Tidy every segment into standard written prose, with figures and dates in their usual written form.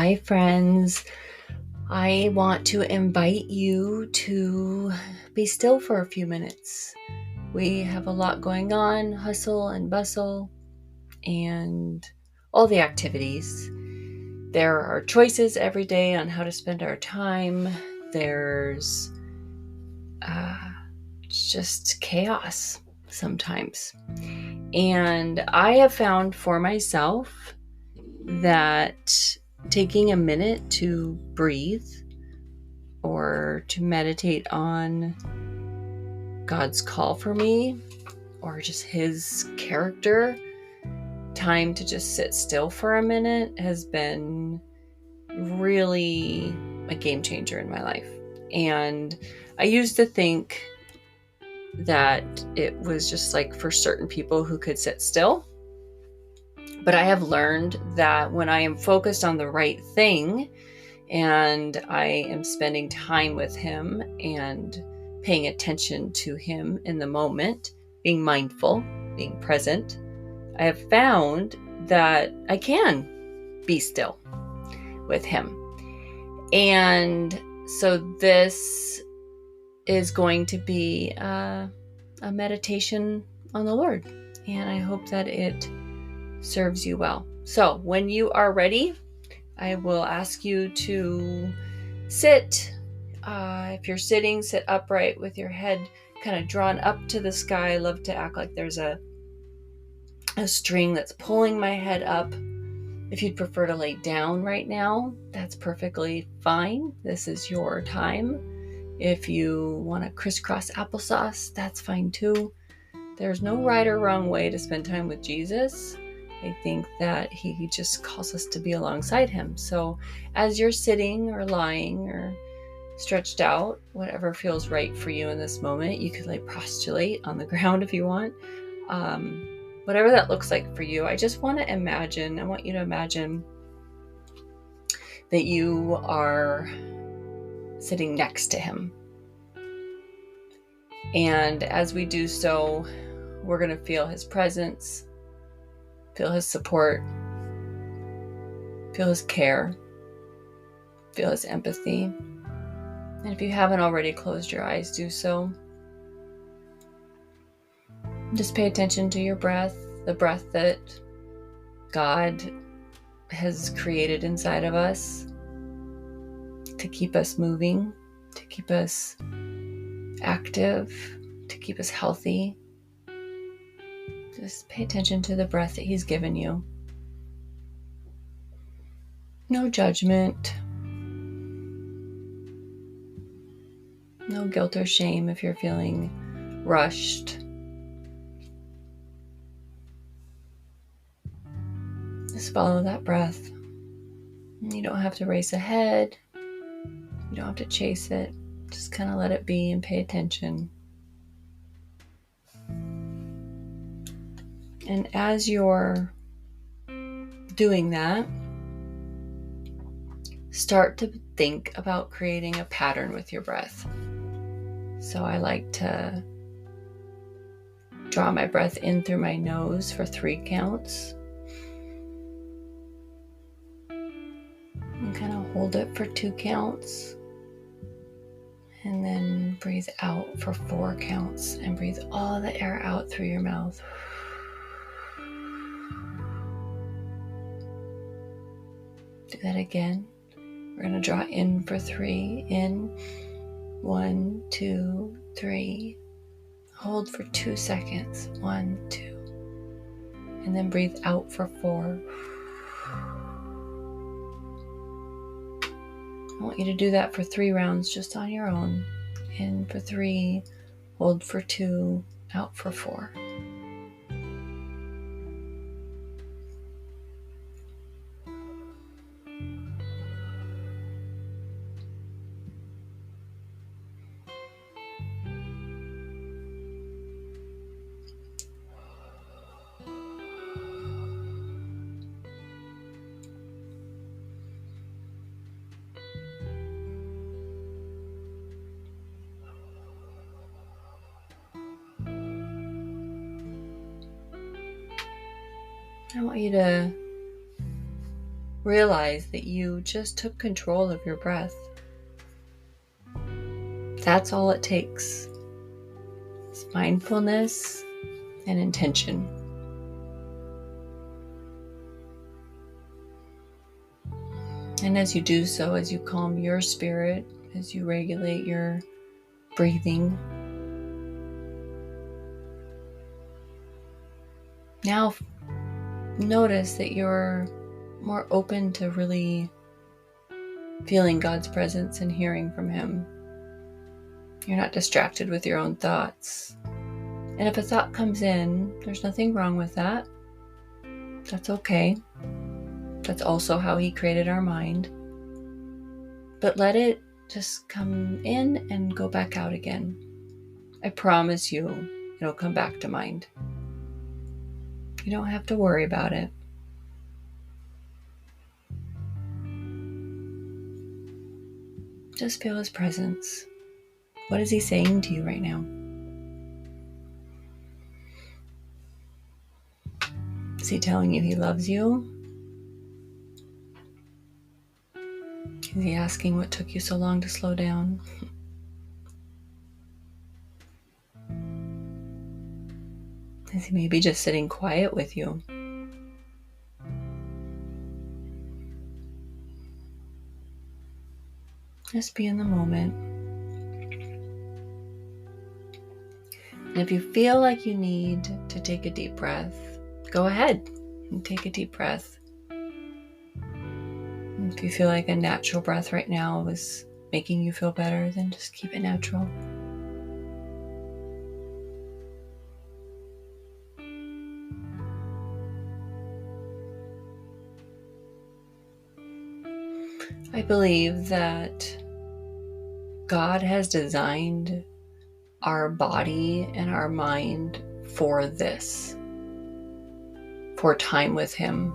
Hi, friends. I want to invite you to be still for a few minutes. We have a lot going on, hustle and bustle, and all the activities. There are choices every day on how to spend our time. There's just chaos sometimes. And I have found for myself that taking a minute to breathe or to meditate on God's call for me or just his character, time to just sit still for a minute has been really a game changer in my life. And I used to think that it was just like for certain people who could sit still. But I have learned that when I am focused on the right thing and I am spending time with him and paying attention to him in the moment, being mindful, being present, I have found that I can be still with him. And so this is going to be a meditation on the Lord, and I hope that it serves you well. So when you are ready, I will ask you to sit. If you're sitting, sit upright with your head kind of drawn up to the sky. I love to act like there's a string that's pulling my head up. If you'd prefer to lay down right now, that's perfectly fine. This is your time. If you want to crisscross applesauce, that's fine too. There's no right or wrong way to spend time with Jesus. I think that he just calls us to be alongside him. So as you're sitting or lying or stretched out, whatever feels right for you in this moment, you could prostrate on the ground if you want. Whatever that looks like for you, I want you to imagine that you are sitting next to him. And as we do so, we're going to feel his presence, feel his support, feel his care, feel his empathy. And if you haven't already closed your eyes, do so. Just pay attention to your breath, the breath that God has created inside of us to keep us moving, to keep us active, to keep us healthy. Just pay attention to the breath that he's given you. No judgment. No guilt or shame if you're feeling rushed. Just follow that breath. You don't have to race ahead. You don't have to chase it. Just kind of let it be and pay attention. And as you're doing that, start to think about creating a pattern with your breath. So I like to draw my breath in through my nose for 3 counts. And kind of hold it for 2 counts. And then breathe out for 4 counts. And breathe all the air out through your mouth. Do that again. We're going to draw in for 3. In. 1, 2, 3. Hold for 2 seconds. 1, 2. And then breathe out for 4. I want you to do that for 3 rounds just on your own. In for 3, hold for 2, out for 4. I want you to realize that you just took control of your breath. That's all it takes. It's mindfulness and intention. And as you do so, as you calm your spirit, as you regulate your breathing, now notice that you're more open to really feeling God's presence and hearing from Him. You're not distracted with your own thoughts. And if a thought comes in, there's nothing wrong with that. That's okay. That's also how He created our mind. But let it just come in and go back out again. I promise you, it'll come back to mind. You don't have to worry about it. Just feel His presence. What is He saying to you right now? Is He telling you He loves you? Is He asking what took you so long to slow down? Is He maybe just sitting quiet with you? Just be in the moment. And if you feel like you need to take a deep breath, go ahead and take a deep breath. And if you feel like a natural breath right now is making you feel better, then just keep it natural. I believe that God has designed our body and our mind for this, for time with Him.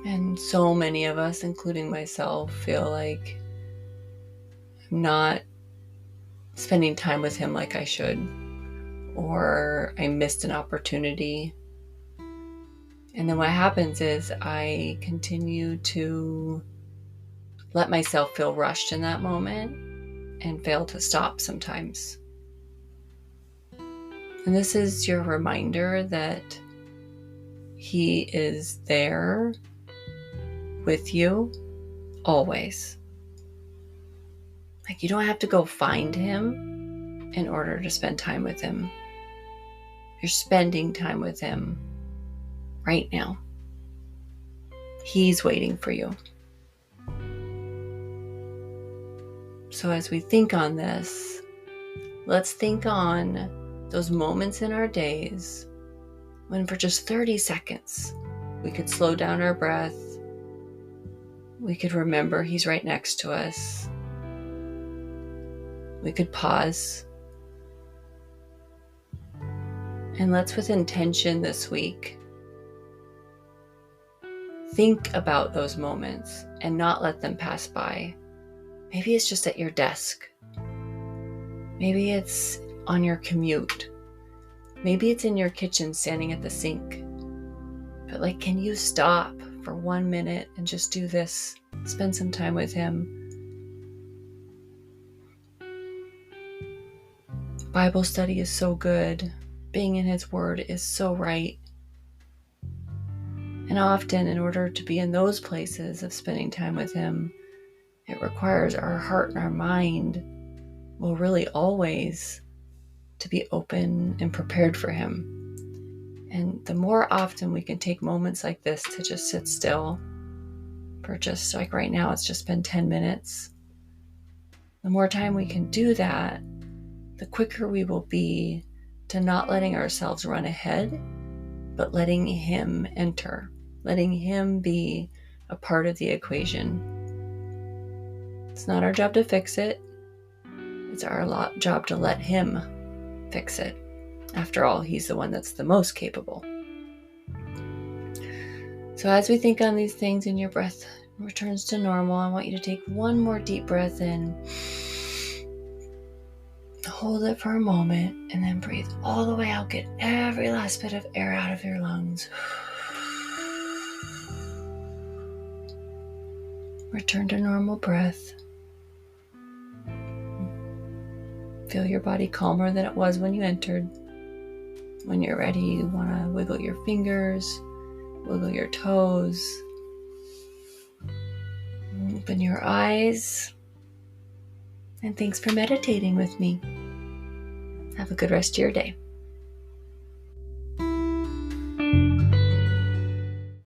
And so many of us, including myself, feel like I'm not spending time with Him like I should, or I missed an opportunity. And then what happens is I continue to let myself feel rushed in that moment and fail to stop sometimes. And this is your reminder that He is there with you always. Like, you don't have to go find Him in order to spend time with Him. You're spending time with Him right now. He's waiting for you. So as we think on this, let's think on those moments in our days when for just 30 seconds we could slow down our breath. We could remember He's right next to us. We could pause. And let's, with intention this week, think about those moments and not let them pass by. Maybe it's just at your desk. Maybe it's on your commute. Maybe it's in your kitchen standing at the sink. But can you stop for 1 minute and just do this? Spend some time with Him. Bible study is so good. Being in His Word is so right. And often, in order to be in those places of spending time with Him, it requires our heart and our mind, well, really always, to be open and prepared for Him. And the more often we can take moments like this to just sit still, for just like right now, it's just been 10 minutes. The more time we can do that, the quicker we will be to not letting ourselves run ahead, but letting Him enter, letting Him be a part of the equation. It's not our job to fix it. It's our job to let Him fix it. After all, He's the one that's the most capable. So as we think on these things and your breath returns to normal, I want you to take one more deep breath in. Hold it for a moment and then breathe all the way out. Get every last bit of air out of your lungs. Return to normal breath. Feel your body calmer than it was when you entered. When you're ready, you want to wiggle your fingers, wiggle your toes, open your eyes. And thanks for meditating with me. Have a good rest of your day.